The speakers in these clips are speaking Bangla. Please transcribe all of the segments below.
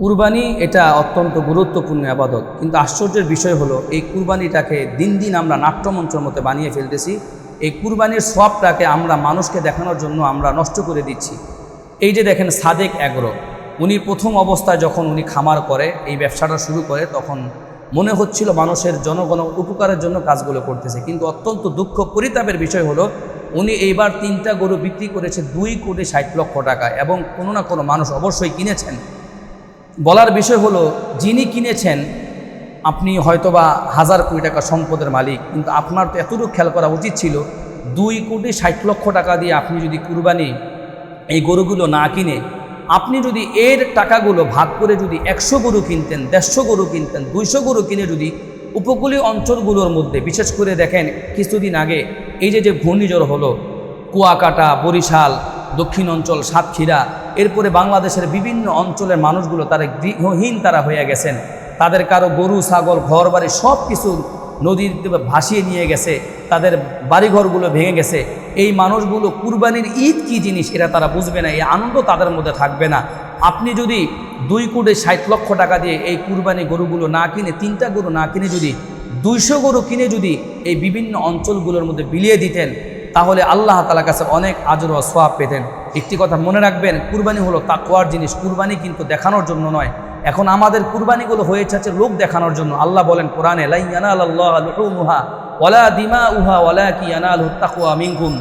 কুরবানি এটা অত্যন্ত গুরুত্বপূর্ণ ইবাদত, কিন্তু আশ্চর্যের বিষয় হলো এই কুরবানিটাকে দিন দিন আমরা নাট্যমঞ্চের মতো বানিয়ে ফেলতেছি। এই কুরবানির সওয়াবটাকে আমরা মানুষকে দেখানোর জন্য আমরা নষ্ট করে দিচ্ছি। এই যে দেখেন সাদেক এগ্রো, উনি প্রথম অবস্থায় যখন উনি খামার করে, এই ব্যবসাটা শুরু করে, তখন মনে হচ্ছিল মানুষের জনগণ উপকারের জন্য কাজগুলো করতেছে, কিন্তু অত্যন্ত দুঃখ পরিতাপের বিষয় হলো উনি এইবার 3টা গরু বিক্রি করেছে 2,60,00,000 টাকা, এবং কোনো না কোনো মানুষ অবশ্যই কিনেছেন। বলার বিষয় হলো যিনি কিনেছেন আপনি হয়তোবা 1000 কোটি টাকা সম্পদের মালিক, কিন্তু আপনার তো এতটুকু খেয়াল করা উচিত ছিল 2,60,00,000 টাকা দিয়ে আপনি যদি কুরবানি এই গরুগুলো না কিনে আপনি যদি এর টাকাগুলো ভাগ করে যদি 100 গরু কিনতেন, 150 গরু কিনতেন, 200 গরু কিনে যদি উপকূলীয় অঞ্চলগুলোর মধ্যে, বিশেষ করে দেখেন কিছুদিন আগে এই যে ঘূর্ণিঝড় হলো, কুয়াকাটা, বরিশাল, দক্ষিণ অঞ্চল, সাতক্ষীরা, এরপরে বাংলাদেশের বিভিন্ন অঞ্চলের মানুষগুলো তারা গৃহহীন তারা হয়ে গেছেন। তাদের কারো গরু ছাগল ঘর বাড়ি সব কিছু নদীতে ভাসিয়ে নিয়ে গেছে, তাদের বাড়িঘরগুলো ভেঙে গেছে। এই মানুষগুলো কুরবানির ঈদ কী জিনিস এটা তারা বুঝবে না, এই আনন্দ তাদের মধ্যে থাকবে না। আপনি যদি 2,60,00,000 টাকা দিয়ে এই কুরবানি গরুগুলো না কিনে, 3টা গরু না কিনে যদি 200 গরু কিনে যদি এই বিভিন্ন অঞ্চলগুলোর মধ্যে বিলিয়ে দিতেন, তাহলে আল্লাহ তাআলার কাছে অনেক আজর ও সওয়াব পেতেন। একটি কথা মনে রাখবেন, কুরবানি হলো তাকওয়ার জিনিস, কুরবানি কিন্তু দেখানোর জন্য নয়। এখন আমাদের কুরবানিগুলো হয়েছে লোক দেখানোর জন্য। আল্লাহ বলেন কোরআনে, লা ইয়ানালাল্লাহু লুহুমুহা ওয়ালা দিমাউহা ওয়ালাকিন ইয়ানালুহুত তাকওয়া মিনকুম।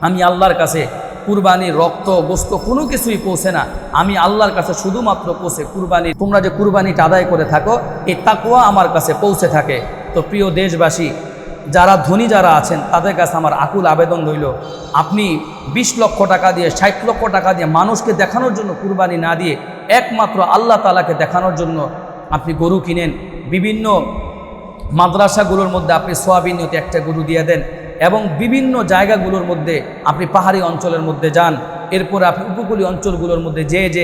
আমি আল্লাহর কাছে কুরবানির রক্ত গোশত কোনো কিছুই পৌঁছে না, আমি আল্লাহর কাছে শুধুমাত্র পৌঁছে কুরবানি, তোমরা যে কুরবানিটা আদায় করে থাকো এই তাকওয়া আমার কাছে পৌঁছে থাকে। তো প্রিয় দেশবাসী, যারা ধনী যারা আছেন তাদের কাছে আমার আকুল আবেদন রইল, আপনি 20 লক্ষ টাকা দিয়ে 60 লক্ষ টাকা দিয়ে মানুষকে দেখানোর জন্য কুরবানি না দিয়ে একমাত্র আল্লাহ তাআলাকে দেখানোর জন্য আপনি গরু কিনেন। বিভিন্ন মাদ্রাসাগুলোর মধ্যে আপনি সোয়াবিন নিয়তে একটা গরু দিয়ে দেন, এবং বিভিন্ন জায়গাগুলোর মধ্যে আপনি পাহাড়ি অঞ্চলের মধ্যে যান, এরপরে আপনি উপকূলীয় অঞ্চলগুলোর মধ্যে যে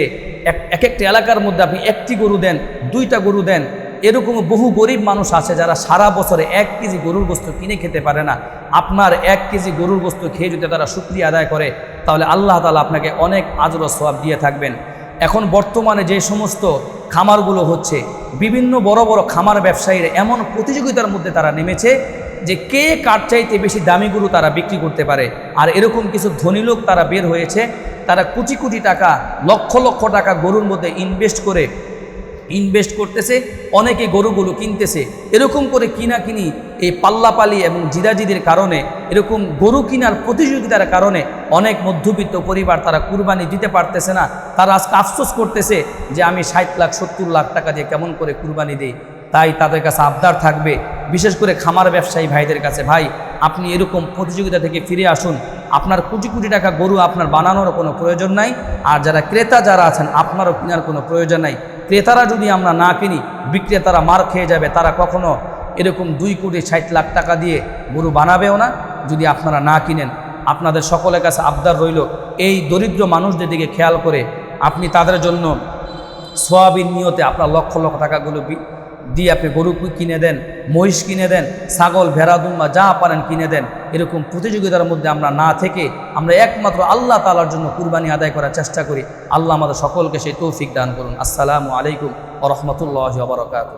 এক একটা এলাকার মধ্যে আপনি 1টি গরু দেন, 2টা গরু দেন। এরকম বহু গরিব মানুষ আছে যারা সারা বছরে 1 কেজি গরুর গোশত কিনে খেতে পারে না। আপনার 1 কেজি গরুর গোশত খেয়ে যদি তারা শুকরিয়া আদায় করে, তাহলে আল্লাহ তাআলা আপনাকে অনেক আজর ও সওয়াব দিয়ে থাকবেন। এখন বর্তমানে যে সমস্ত খামারগুলো হচ্ছে, বিভিন্ন বড় বড় খামার ব্যবসায়ীরা এমন প্রতিযোগিতার মধ্যে তারা নেমেছে যে কে কার চাইতে বেশি দামি গরু তারা বিক্রি করতে পারে। আর এরকম কিছু ধনী লোক তারা বের হয়েছে, তারা কোটি কোটি টাকা, লক্ষ লক্ষ টাকা গরুর মধ্যে ইনভেস্ট করতেছে, অনেকে গরুগুলো কিনতেছে। এরকম করে কিনি এই পাল্লাপালি এবং জিদাজিদের কারণে, এরকম গরু কেনার প্রতিযোগিতার কারণে অনেক মধ্যবিত্ত পরিবার তারা কুরবানি দিতে পারতেছে না। তারা আজকে আফসোস করতেছে যে আমি 60 লাখ 70 লাখ টাকা দিয়ে কেমন করে কুরবানি দিই। তাই তাদের কাছে আবদার থাকবে, বিশেষ করে খামার ব্যবসায়ী ভাইদের কাছে, ভাই আপনি এরকম প্রতিযোগিতা থেকে ফিরে আসুন। আপনার কোটি কোটি টাকা গরু আপনার বানানোর কোনো প্রয়োজন নাই, আর যারা ক্রেতা যারা আছেন আপনারও কেনার কোনো প্রয়োজন নাই। ক্রেতারা যদি আমরা না কিনি, বিক্রেতারা মার খেয়ে যাবে, তারা কখনো এরকম 2,60,00,000 টাকা দিয়ে গরু বানাবেও না যদি আপনারা না কিনেন। আপনাদের সকলের কাছে আবদার রইল, এই দরিদ্র মানুষদের দিকে খেয়াল করে আপনি তাদের জন্য সোয়াবিন নিয়তে আপনার লক্ষ লক্ষ টাকাগুলো দিয়ে আপনি গরু কিনে দেন, মহিষ কিনে দেন, ছাগল ভেড়া দুম্বা যা পারেন কিনে দেন। এরকম প্রতিযোগিতার মধ্যে আমরা না থেকে আমরা একমাত্র আল্লাহ তাআলার জন্য কুরবানি আদায় করার চেষ্টা করি। আল্লাহ আমাদের সকলকে সেই তৌফিক দান করুন। আসসালামু আলাইকুম ওয়া রাহমাতুল্লাহি ওয়া বারাকাতুহু।